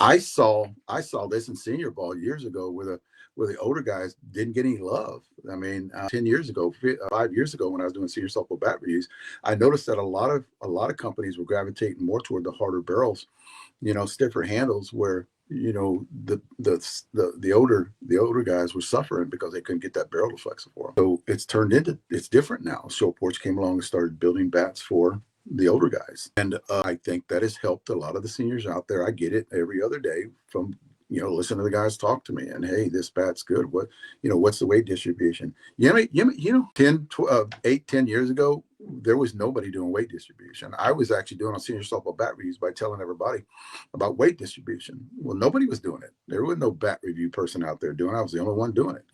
I saw this in senior ball years ago where the older guys didn't get any love. I mean, 10 years ago, 5 years ago, when I was doing senior softball bat reviews, I noticed that a lot of companies were gravitating more toward the harder barrels, stiffer handles, where the older guys were suffering because they couldn't get that barrel to flex for them. So it's different now. So Porch came along and started building bats for the older guys, and I think that has helped a lot of the seniors out there. I get it every other day from listen to the guys talk to me, and hey, this bat's good. What's the weight distribution? 10 years ago, there was nobody doing weight distribution. I was actually doing a senior softball bat reviews by telling everybody about weight distribution. Well, nobody was doing it. There was no bat review person out there doing it. I was the only one doing it,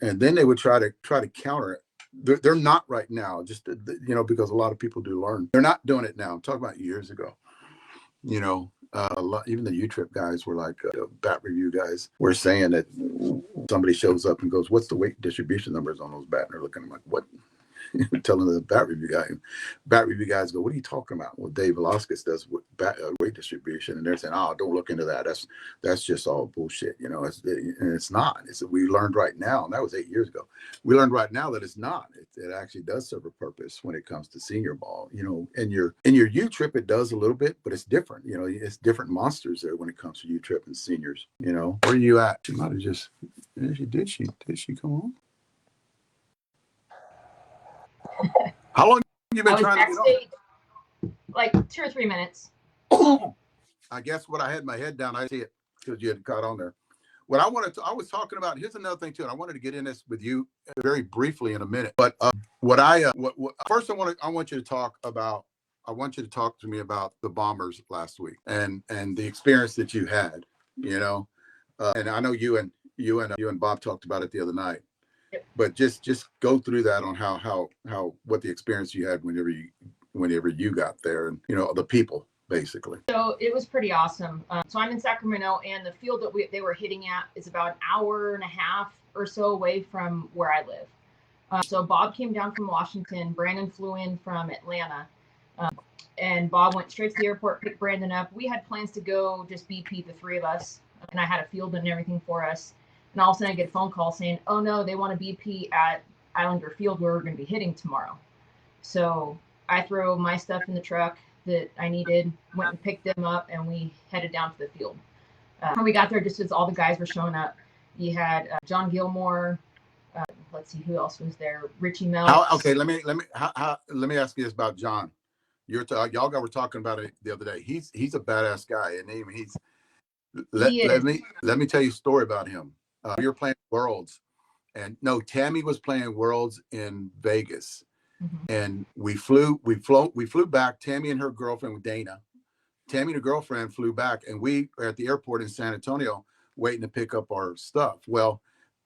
and then they would try to counter it. They're not right now, just because a lot of people do learn. They're not doing it now. I'm talking about years ago. A lot, even the UTRIP guys were like, bat review guys were saying that somebody shows up and goes, "What's the weight distribution numbers on those bats?" And they're looking, I'm like, "What?" Telling the bat review guys go, "What are you talking about?" Well, Dave Velasquez does weight distribution, and they're saying, "Oh, don't look into that. That's just all bullshit." And it's not. We learned right now, and that was 8 years ago. We learned right now that it's not. It actually does serve a purpose when it comes to senior ball. In your U trip, it does a little bit, but it's different. It's different monsters there when it comes to U trip and seniors. Where are you at? She might have just. Did she come on? How long have you been trying to get on? Like 2 or 3 minutes. I guess what I had my head down, I see it because you had caught on there. What I was talking about, here's another thing too, and I wanted to get in this with you very briefly in a minute. But first I want you to talk to me about the Bombers last week and the experience that you had, and I know you and Bob talked about it the other night. But just go through that on how what the experience you had whenever you got there, and the people basically. So it was pretty awesome. So I'm in Sacramento, and the field that they were hitting at is about an hour and a half or so away from where I live. So Bob came down from Washington. Brandon flew in from Atlanta, and Bob went straight to the airport, picked Brandon up. We had plans to go just BP, the three of us, and I had a field and everything for us. And all of a sudden I get a phone call saying, "Oh no, they want a BP at Islander Field where we're going to be hitting tomorrow." So I throw my stuff in the truck that I needed, went and picked them up, and we headed down to the field. When we got there, just as all the guys were showing up, you had John Gilmore. Let's see who else was there. Richie Meltz. Okay, let me ask you this about John. Y'all were talking about it the other day. He's a badass guy, and let me tell you a story about him. We were playing Worlds, and no, Tammy was playing Worlds in Vegas, and we flew back. Tammy and her girlfriend Dana, Tammy and her girlfriend flew back, and we were at the airport in San Antonio waiting to pick up our stuff. Well,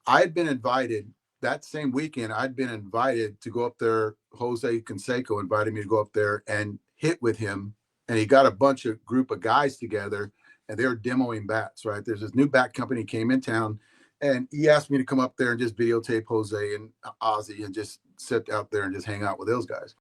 I had been invited that same weekend. I'd been invited to go up there. Jose Canseco invited me to go up there and hit with him, and he got a group of guys together, and they were demoing bats. Right, there's this new bat company came in town. And he asked me to come up there and just videotape Jose and Ozzy and just sit out there and just hang out with those guys.